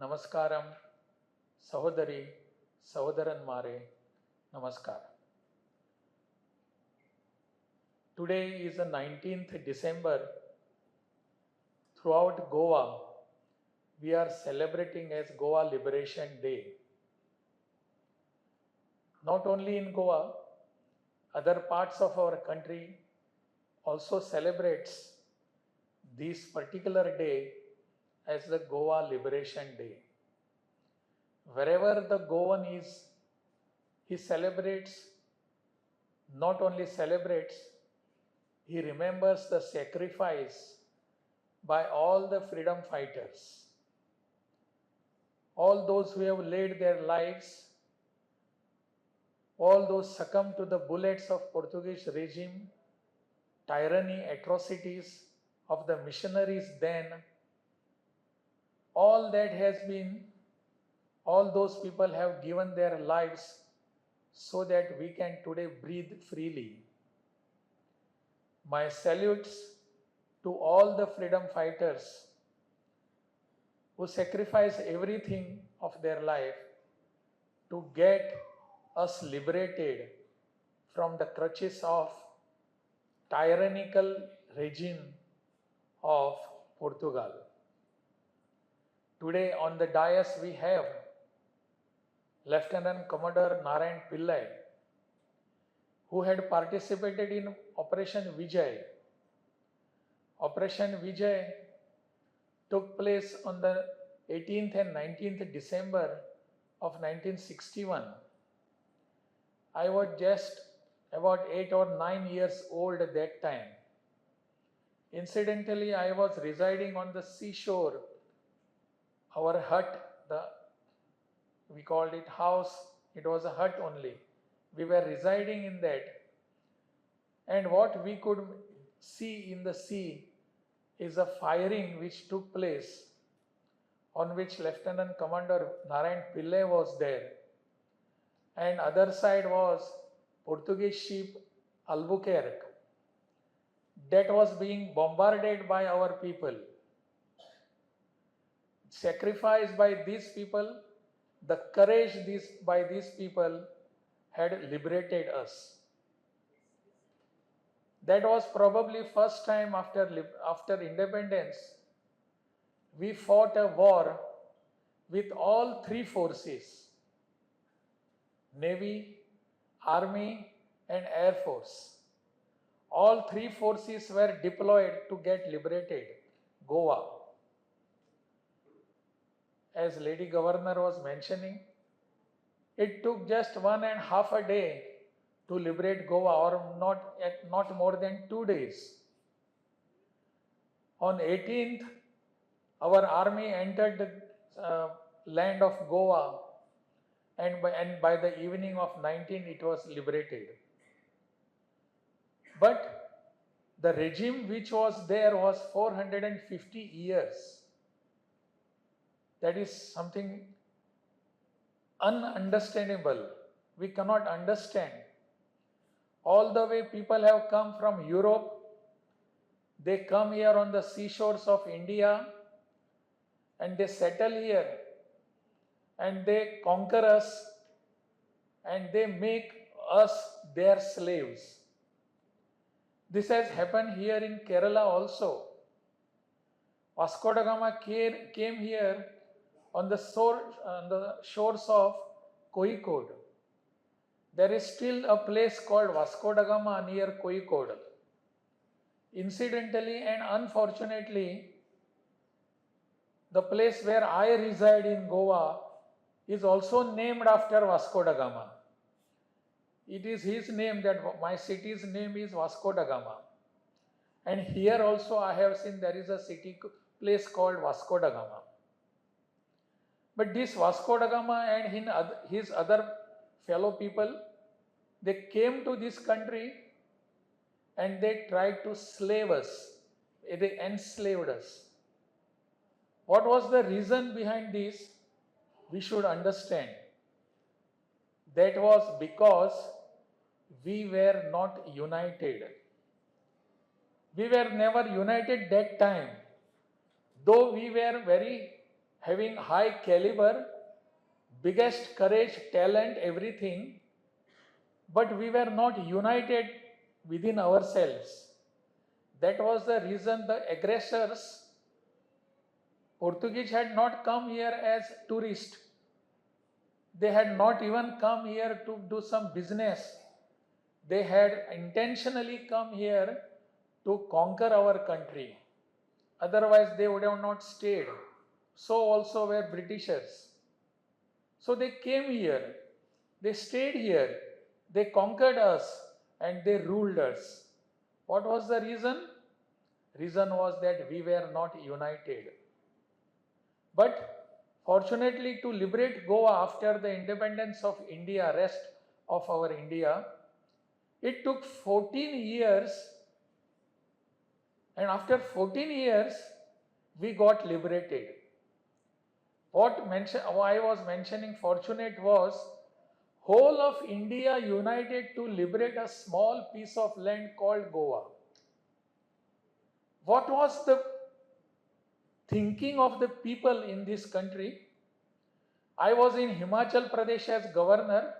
Namaskaram, Sahodari, Sahodaranmare, Namaskar. Today is the 19th December. Throughout Goa, we are celebrating as Goa Liberation Day. Not only in Goa, other parts of our country also celebrates this particular day as the Goa Liberation Day. Wherever the Goan is, he celebrates, not only celebrates, he remembers the sacrifice by all the freedom fighters, all those who have laid their lives, all those succumbed to the bullets of Portuguese regime, tyranny, atrocities of the missionaries then. All that has been, all those people have given their lives so that we can today breathe freely. My salutes to all the freedom fighters who sacrifice everything of their life to get us liberated from the clutches of tyrannical regime of Portugal. Today on the dais we have Lieutenant Commodore Narayan Pillai, who had participated in Operation Vijay. Operation Vijay took place on the 18th and 19th December of 1961. I was just about 8 or 9 years old at that time. Incidentally, I was residing on the seashore. Our hut, we called it house, it was a hut only. We were residing in that. And what we could see in the sea is a firing which took place, on which Lieutenant Commander Narayan Pillai was there. And other side was Portuguese ship Albuquerque that was being bombarded by our people. Sacrificed by these people, the courage by these people had liberated us. That was probably first time after independence we fought a war with all three forces: Navy, Army and Air Force. All three forces were deployed to get liberated Goa. As Lady Governor was mentioning, it took just 1.5 days to liberate Goa, or not more than 2 days. On 18th, our army entered the land of Goa, and by the evening of 19th, it was liberated. But the regime which was there was 450 years. That is something ununderstandable. We cannot understand. All the way people have come from Europe, they come here on the seashores of India and they settle here and they conquer us and they make us their slaves. This has happened here in Kerala also. Vasco da Gama came here on the shores of Kozhikode. There is still a place called Vasco da Gama near Kozhikode. Incidentally and unfortunately, the place where I reside in Goa is also named after Vasco da Gama. It is his name, that my city's name is Vasco da Gama. And here also I have seen there is a place called Vasco da Gama. But this Vasco da Gama and his other fellow people, they came to this country and they tried to slave us. They enslaved us. What was the reason behind this? We should understand. That was because we were not united. We were never united that time. Though we were very having high caliber, biggest courage, talent, everything, but we were not united within ourselves. That was the reason the aggressors, Portuguese, had not come here as tourists. They had not even come here to do some business. They had intentionally come here to conquer our country. Otherwise, they would have not stayed. So also were Britishers. So they came here, they stayed here, they conquered us and they ruled us. What was the reason? Reason was that we were not united. But fortunately, to liberate Goa after the independence of India, rest of our India, it took 14 years, and after 14 years, we got liberated. What I was mentioning fortunate was whole of India united to liberate a small piece of land called Goa. What was the thinking of the people in this country? I was in Himachal Pradesh as governor.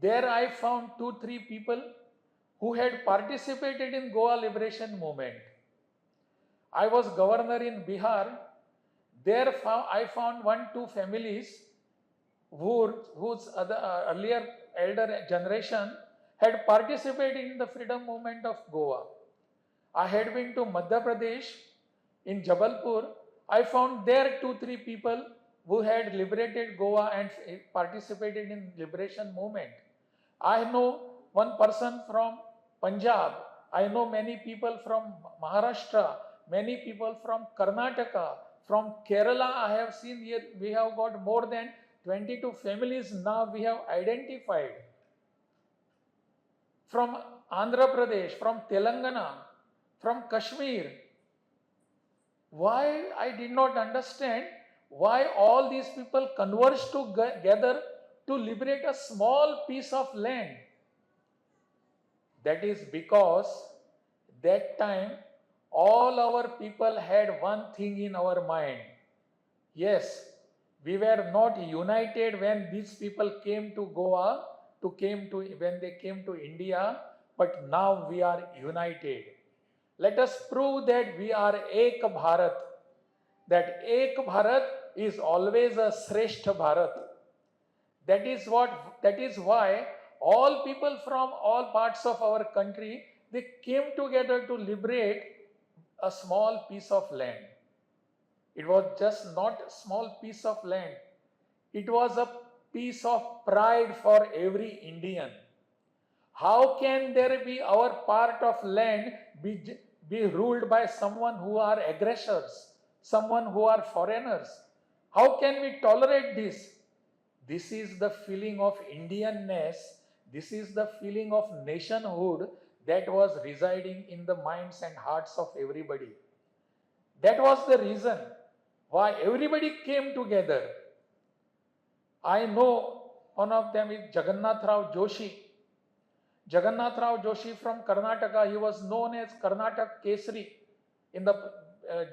There I found 2-3 people who had participated in Goa liberation movement. I was governor in Bihar. There I found 1-2 families whose earlier elder generation had participated in the freedom movement of Goa. I had been to Madhya Pradesh in Jabalpur. I found there 2-3 people who had liberated Goa and participated in liberation movement. I know one person from Punjab. I know many people from Maharashtra, many people from Karnataka, from Kerala. I have seen here we have got more than 22 families now we have identified. From Andhra Pradesh, from Telangana, from Kashmir. Why I did not understand why all these people converged together to liberate a small piece of land. That is because that time all our people had one thing in our mind. Yes, we were not united when these people came to Goa, when they came to India, but now we are united. Let us prove that we are Ek Bharat, that Ek Bharat is always a Shrestha Bharat. That is why all people from all parts of our country, they came together to liberate a small piece of land. It was just not a small piece of land. It was a piece of pride for every Indian. How can there be our part of land be ruled by someone who are aggressors, someone who are foreigners? How can we tolerate this? This is the feeling of Indianness. This is the feeling of nationhood that was residing in the minds and hearts of everybody. That was the reason why everybody came together. I know one of them is Jagannath Rao Joshi. Jagannath Rao Joshi from Karnataka, he was known as Karnataka Kesari in the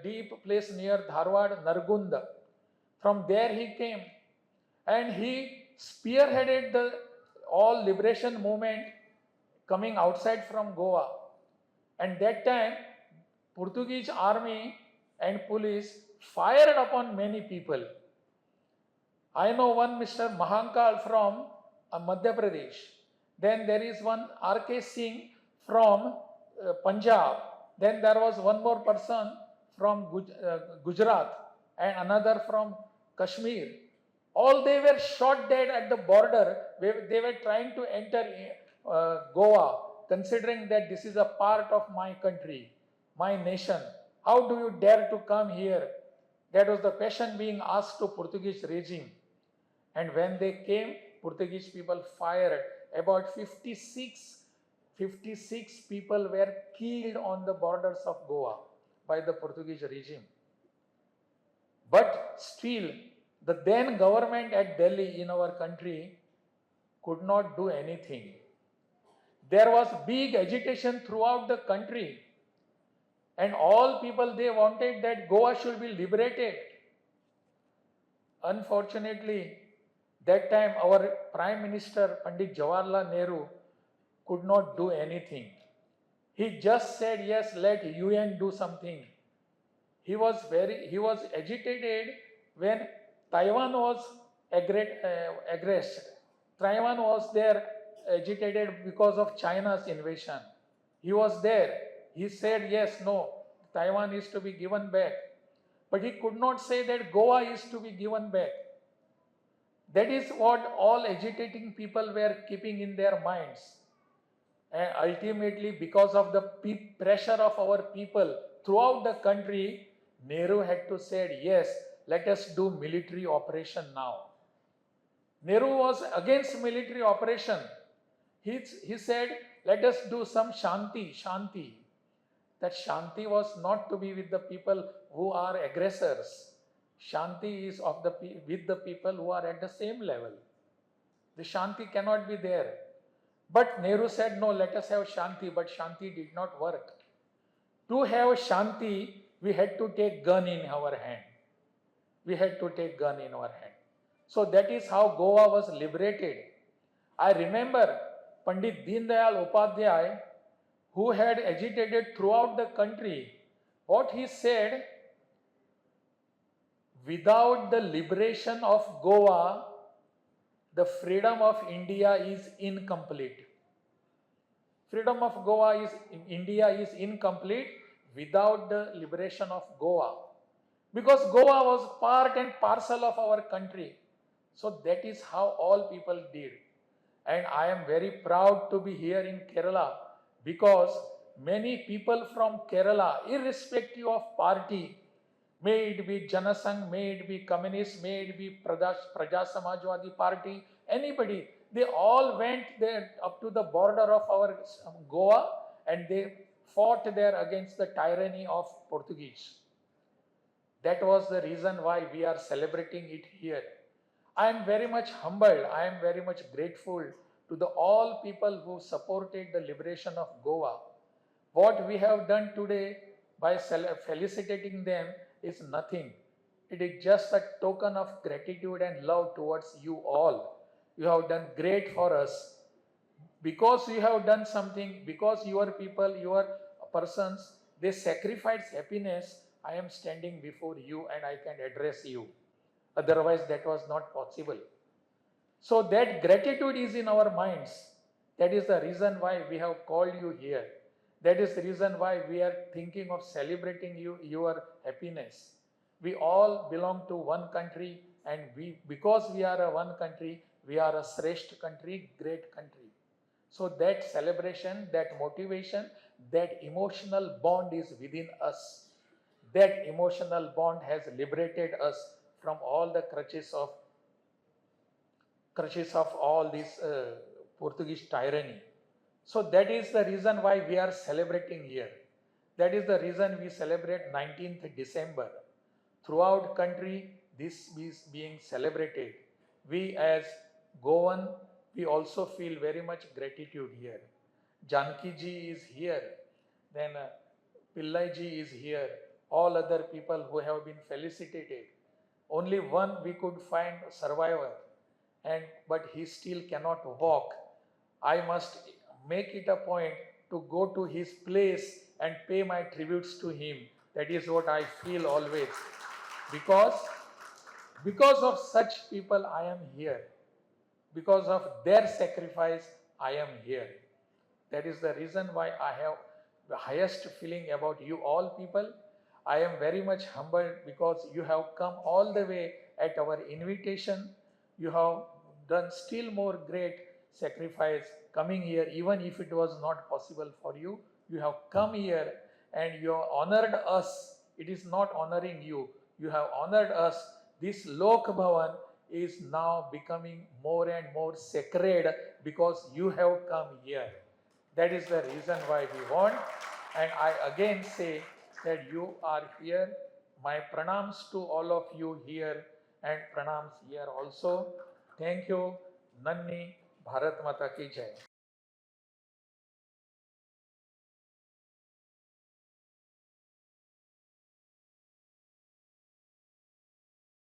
deep place near Dharwad, Nargunda. From there he came and he spearheaded the all liberation movement coming outside from Goa. And that time, Portuguese army and police fired upon many people. I know one Mr. Mahankal from Madhya Pradesh. Then there is one R.K. Singh from Punjab. Then there was one more person from Gujarat and another from Kashmir. All they were shot dead at the border. They were trying to enter Goa, considering that this is a part of my country, my nation. How do you dare to come here? That was the question being asked to Portuguese regime. And when they came, Portuguese people fired. About 56 people were killed on the borders of Goa by the Portuguese regime. But still, the then government at Delhi in our country could not do anything. There was big agitation throughout the country. And all people, they wanted that Goa should be liberated. Unfortunately, that time our Prime Minister Pandit Jawaharlal Nehru could not do anything. He just said, yes, let UN do something. He was agitated when Taiwan was aggressed. Taiwan was there agitated because of China's invasion. He was there. He said, yes, no, Taiwan is to be given back. But he could not say that Goa is to be given back. That is what all agitating people were keeping in their minds. And ultimately, because of the pressure of our people throughout the country, Nehru had to say, yes, let us do military operation now. Nehru was against military operation. He said, let us do some shanti. That shanti was not to be with the people who are aggressors. Shanti is with the people who are at the same level. The shanti cannot be there. But Nehru said, no, let us have shanti, but shanti did not work. To have shanti, we had to take gun in our hand. So that is how Goa was liberated. I remember Pandit Deendayal Upadhyay, who had agitated throughout the country. What he said, without the liberation of Goa, the freedom of India is incomplete. Freedom of India is incomplete without the liberation of Goa. Because Goa was part and parcel of our country. So that is how all people did. And I am very proud to be here in Kerala because many people from Kerala, irrespective of party, may it be Janasangh, may it be Communist, may it be Praja Samajwadi Party, anybody, they all went there up to the border of our Goa and they fought there against the tyranny of Portuguese. That was the reason why we are celebrating it here. I am very much humbled, I am very much grateful to all people who supported the liberation of Goa. What we have done today by felicitating them is nothing. It is just a token of gratitude and love towards you all. You have done great for us. Because you have done something, because your people, your persons, they sacrificed happiness, I am standing before you and I can address you. Otherwise, that was not possible. So that gratitude is in our minds. That is the reason why we have called you here. That is the reason why we are thinking of celebrating your happiness. We all belong to one country and because we are a one country, we are a Shrestha country, great country. So that celebration, that motivation, that emotional bond is within us. That emotional bond has liberated us from all the crutches of all this Portuguese tyranny. So that is the reason why we are celebrating here. That is the reason we celebrate 19th December. Throughout country, this is being celebrated. We as Goan, we also feel very much gratitude here. Janki ji is here, then Pillai ji is here, all other people who have been felicitated. Only one we could find survivor, but he still cannot walk. I must make it a point to go to his place and pay my tributes to him. That is what I feel always. Because of such people I am here. Because of their sacrifice I am here. That is the reason why I have the highest feeling about you all people. I am very much humbled because you have come all the way at our invitation. You have done still more great sacrifice coming here, even if it was not possible for you. You have come here and you have honored us. It is not honoring you. You have honored us. This Lok Bhavan is now becoming more and more sacred because you have come here. That is the reason why we want. And I again say that you are here. My pranams to all of you here and pranams here also. Thank you. Nanni. Bharat Mata ki Jai.